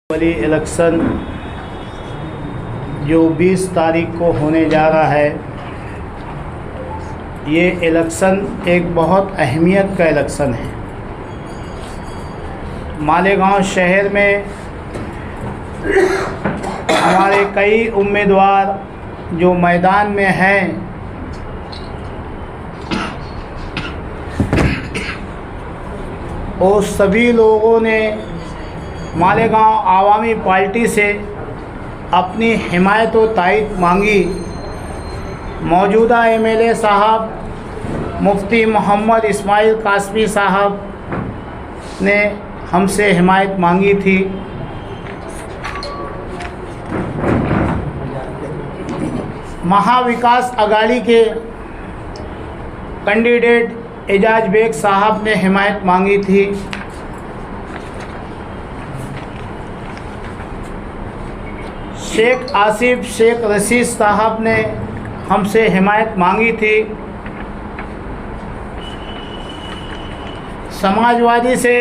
वाली इलेक्शन जो 20 तारीख को होने जा रहा है, ये इलेक्शन एक बहुत अहमियत का इलेक्शन है। मालेगांव शहर में हमारे कई उम्मीदवार जो मैदान में हैं, वो सभी लोगों ने मालेगांव आवामी पार्टी से अपनी हिमायत व तायद मांगी। मौजूदा एमएलए साहब मुफ्ती मोहम्मद इस्माइल कासमी साहब ने हमसे हिमायत मांगी थी। महाविकास अघाड़ी के कैंडिडेट एजाज बेग साहब ने हिमायत मांगी थी। शेख आसिफ शेख रशीद साहब ने हमसे हिमायत मांगी थी। समाजवादी से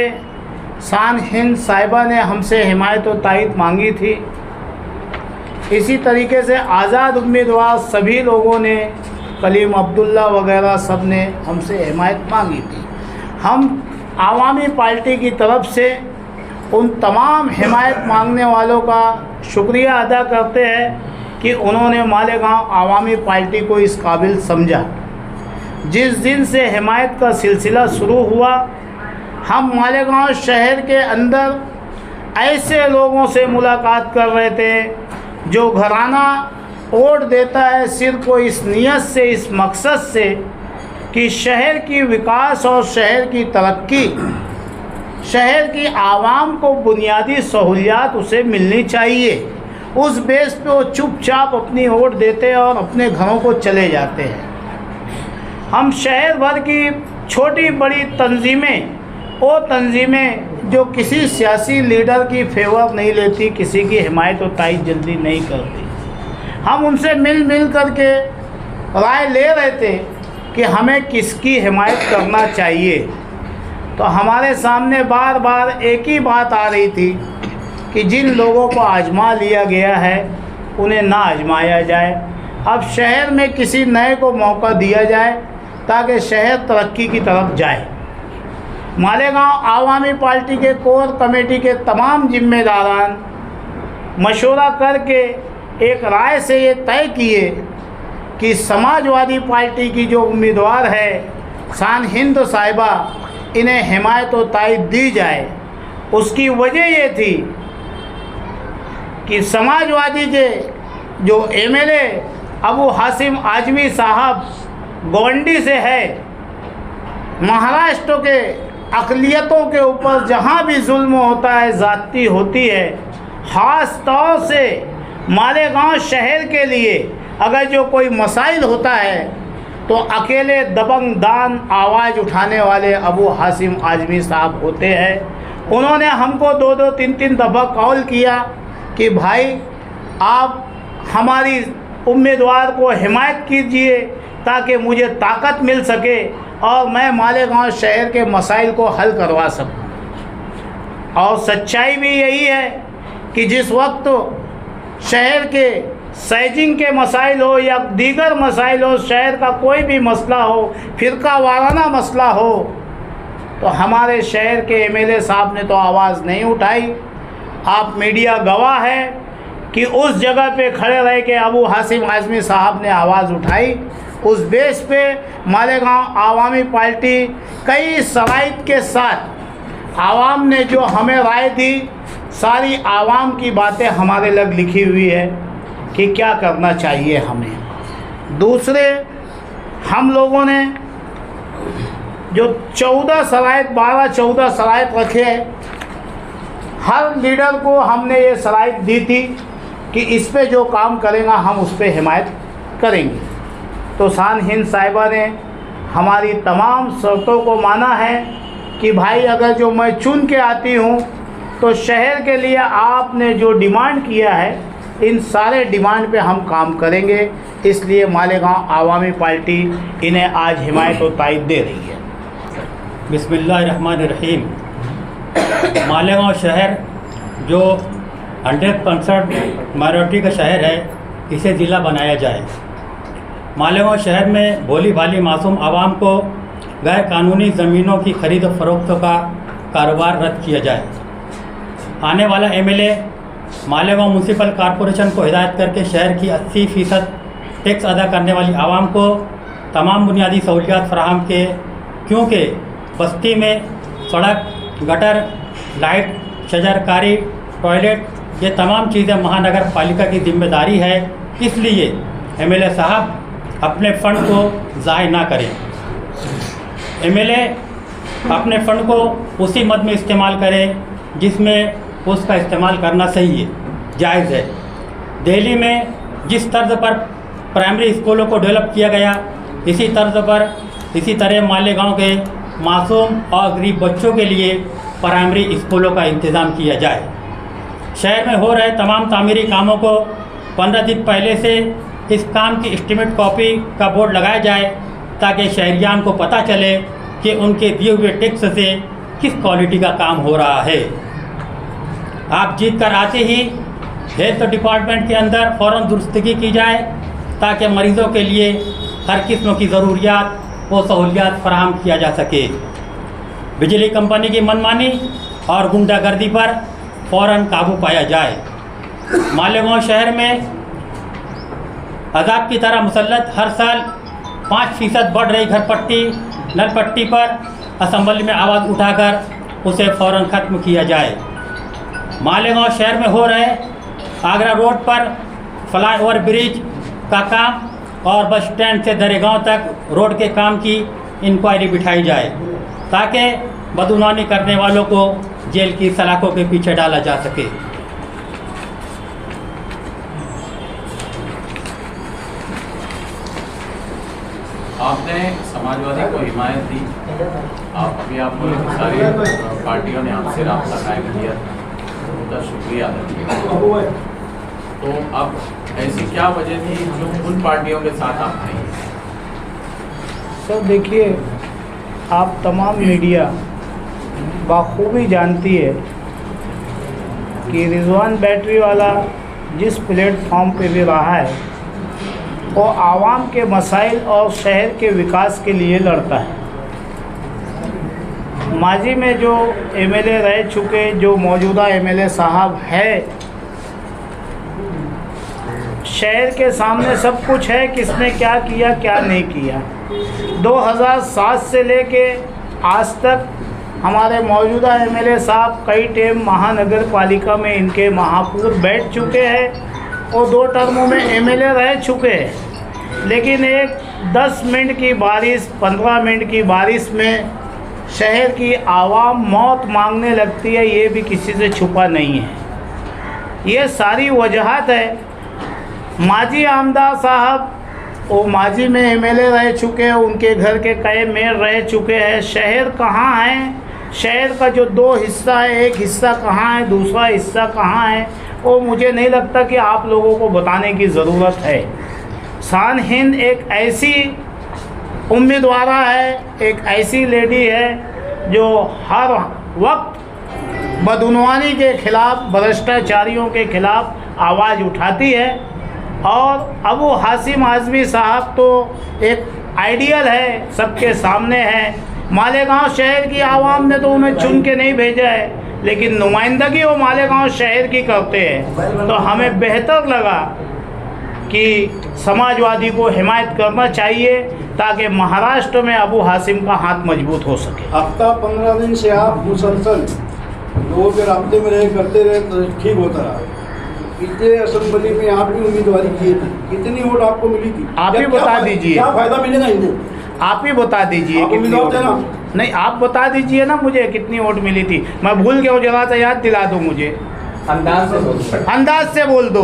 शान हिंद साहिबा ने हमसे हिमायत और तायद मांगी थी। इसी तरीके से आज़ाद उम्मीदवार सभी लोगों ने, कलीम अब्दुल्ला वगैरह सब ने हमसे हिमायत मांगी थी। हम आवामी पार्टी की तरफ से उन तमाम हिमायत मांगने वालों का शुक्रिया अदा करते हैं कि उन्होंने मालेगांव आवामी पार्टी को इस काबिल समझा। जिस दिन से हिमायत का सिलसिला शुरू हुआ, हम मालेगांव शहर के अंदर ऐसे लोगों से मुलाकात कर रहे थे जो घराना वोट देता है सिर्फ वो इस नीयत से, इस मकसद से कि शहर की विकास और शहर की तरक्की, शहर की आवाम को बुनियादी सहूलियात उसे मिलनी चाहिए। उस बेस पे वो चुपचाप अपनी वोट देते हैं और अपने घरों को चले जाते हैं। हम शहर भर की छोटी बड़ी तंजीमें, वो तंजीमें जो किसी सियासी लीडर की फेवर नहीं लेती, किसी की हिमायत और तायद जल्दी नहीं करती, हम उनसे मिल करके राय ले रहे थे कि हमें किसकी हिमायत करना चाहिए। तो हमारे सामने बार बार एक ही बात आ रही थी कि जिन लोगों को आजमा लिया गया है उन्हें ना आजमाया जाए। अब शहर में किसी नए को मौका दिया जाए ताकि शहर तरक्की की तरफ जाए। मालेगांव आवामी पार्टी के कोर कमेटी के तमाम जिम्मेदारान मशवरा करके एक राय से ये तय किए कि समाजवादी पार्टी की जो उम्मीदवार है शान हिंद साहिबा, इन्हें हिमायत और तायद दी जाए। उसकी वजह ये थी कि समाजवादी के जो एमएलए अबू हाशिम आजमी साहब गोंडी से है, महाराष्ट्र के अक़लियतों के ऊपर जहाँ भी जुल्म होता है, ज़्यादती होती है, ख़ास तौर से मालेगांव शहर के लिए अगर जो कोई मसाइल होता है तो अकेले दबंग दान आवाज़ उठाने वाले अबू हाशिम आजमी साहब होते हैं। उन्होंने हमको 2-2, 3-3 दफ़ा कॉल किया कि भाई आप हमारी उम्मीदवार को हिमायत कीजिए ताकि मुझे ताकत मिल सके और मैं मालेगांव शहर के मसाइल को हल करवा सकूं। और सच्चाई भी यही है कि जिस वक्त शहर के सैजिंग के मसाइल हो या दीगर मसाइल हो, शहर का कोई भी मसला हो, फ़िरका वाराना मसला हो, तो हमारे शहर के एमएलए साहब ने तो आवाज़ नहीं उठाई। आप मीडिया गवाह है कि उस जगह पे खड़े रह के अबू हाशिम आजमी साहब ने आवाज़ उठाई। उस बेस पे मालेगांव आवामी पार्टी कई शराइत के साथ आवाम ने जो हमें राय दी, सारी आवाम की बातें हमारे लग लिखी हुई है कि क्या करना चाहिए हमें। दूसरे, हम लोगों ने जो 12-14 शराइत रखे, हर लीडर को हमने ये शराइत दी थी कि इस पे जो काम करेगा हम उस पे हिमायत करेंगे। तो शान हिंद साहिबा ने हमारी तमाम शर्तों को माना है कि भाई अगर जो मैं चुन के आती हूँ तो शहर के लिए आपने जो डिमांड किया है, इन सारे डिमांड पे हम काम करेंगे। इसलिए मालेगांव आवामी पार्टी इन्हें आज हिमायत और तायद दे रही है। बिस्मिल्लाहिर्रहमानिर्रहीम। मालेगांव शहर जो 100% माइनॉरिटी का शहर है, इसे ज़िला बनाया जाए। मालेगांव शहर में भोली भाली मासूम आवाम को गैर कानूनी ज़मीनों की खरीद और फरोख्त का कारोबार रद्द किया जाए। आने वाला एमएलए मालेगांव म्यूनसिपल कॉरपोरेशन को हिदायत करके शहर की 80% टैक्स अदा करने वाली आवाम को तमाम बुनियादी सहूलियात फराहम के, क्योंकि बस्ती में सड़क, गटर, लाइट, शजरकारी, टॉयलेट, ये तमाम चीज़ें महानगर पालिका की जिम्मेदारी है। इसलिए एमएलए साहब अपने फ़ंड को ज़ाय ना करें। एमएलए अपने फ़ंड को उसी मद में इस्तेमाल करें जिसमें उसका इस्तेमाल करना सही है, जायज़ है। दिल्ली में जिस तर्ज पर प्राइमरी स्कूलों को डेवलप किया गया, इसी तरह मालेगांव के मासूम और गरीब बच्चों के लिए प्राइमरी स्कूलों का इंतज़ाम किया जाए। शहर में हो रहे तमाम तामीरी कामों को 15 दिन पहले से इस काम की एस्टीमेट कॉपी का बोर्ड लगाया जाए, ताकि शहरियान को पता चले कि उनके दिए हुए टैक्स से किस क्वालिटी का काम हो रहा है। आप जीत कर आते ही हेल्थ डिपार्टमेंट के अंदर फ़ौरन दुरुस्तगी की जाए, ताकि मरीज़ों के लिए हर किस्म की ज़रूरियात व सहूलियात फराहम किया जा सके। बिजली कंपनी की मनमानी और गुंडागर्दी पर फ़ौरन काबू पाया जाए। मालेगांव शहर में अजाब की तरह मुसल्लत हर साल 5% बढ़ रही घरपट्टी, नलपट्टी पर असेंबली में आवाज़ उठाकर उसे फ़ौरन ख़त्म किया जाए। मालेगांव शहर में हो रहे आगरा रोड पर फ्लाईओवर ब्रिज का काम और बस स्टैंड से दरेगांव तक रोड के काम की इंक्वायरी बिठाई जाए, ताकि बदगुमानी करने वालों को जेल की सलाखों के पीछे डाला जा सके। आपने समाजवादी को हिमायत दी, आप लोग सारी पार्टियों ने आपसे राब्ता कायम किया, उनका शुक्रिया अदा किया। तो अब ऐसी क्या वजह थी जो उन पार्टियों के साथ आप नहीं? सर देखिए, आप तमाम मीडिया बाखूबी जानती है कि रिजवान बैटरी वाला जिस प्लेटफॉर्म पे भी रहा है वो आवाम के मसाइल और शहर के विकास के लिए लड़ता है। माजी में जो एमएलए रह चुके, जो मौजूदा एमएलए साहब है, शहर के सामने सब कुछ है, किसने क्या किया क्या नहीं किया। 2007 से लेके आज तक हमारे मौजूदा एमएलए साहब कई टाइम महानगर पालिका में इनके महापौर बैठ चुके हैं और 2 टर्मों में एमएलए रह चुके हैं, लेकिन एक 10 मिनट की बारिश, 15 मिनट की बारिश में शहर की आवाम मौत मांगने लगती है, ये भी किसी से छुपा नहीं है। ये सारी वजहत है। माजी आमदार साहब वो माजी में एमएलए रह चुके हैं, उनके घर के कई मेयर रह चुके हैं। शहर कहाँ है, शहर का जो 2 हिस्सा है, एक हिस्सा कहाँ है, दूसरा हिस्सा कहाँ है, वो मुझे नहीं लगता कि आप लोगों को बताने की ज़रूरत है। शान हिंद एक ऐसी उम्मीदवार है, एक ऐसी लेडी है जो हर वक्त बदउनवानी के ख़िलाफ़, भ्रष्टाचारियों के ख़िलाफ़ आवाज़ उठाती है। और अबू हाशिम आज़मी साहब तो एक आइडियल है, सबके सामने है। मालेगांव शहर की आवाम ने तो उन्हें चुन के नहीं भेजा है, लेकिन नुमाइंदगी वो मालेगांव शहर की करते हैं। तो हमें बेहतर लगा कि समाजवादी को हिमायत करना चाहिए, ताकि महाराष्ट्र में अबू हाशिम का हाथ मजबूत हो सके। हफ्ता 15 दिन से आप मुसलसल लोगों के राब्ते में रहे, करते रहे, तो ठीक होता रहा। इतने असेंबली में आपकी उम्मीदवारी किए थे, कितनी वोट आपको मिली थी? आप ही बता दीजिए, क्या फायदा मिलेगा इनको? आप ही बता दीजिए कितनी वोट मिली? नहीं, आप बता दीजिए ना मुझे कितनी वोट मिली थी। मैं भूल गया हूँ, जगह से याद दिला दो मुझे। अंदाज से बोल दो।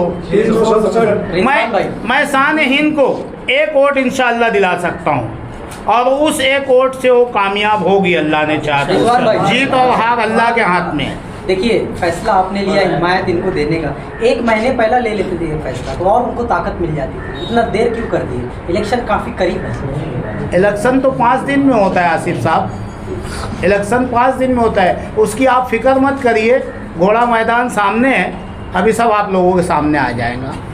मैं शान हिंद को 1 वोट इंशाल्लाह दिला सकता हूँ, और उस 1 वोट से वो कामयाब होगी, अल्लाह ने चाहा तो। जीत और हार अल्लाह के हाथ में। देखिए, फैसला आपने लिया हिमायत इनको देने का, 1 महीने पहला ले लेते थे ये फैसला, तो और उनको ताकत मिल जाती थी। इतना देर क्यों कर दिए? इलेक्शन काफ़ी करीब है। इलेक्शन तो 5 दिन में होता है आसिफ साहब, इलेक्शन 5 दिन में होता है। उसकी आप फिक्र मत करिए, घोड़ा मैदान सामने है, अभी सब आप लोगों के सामने आ जाएगा।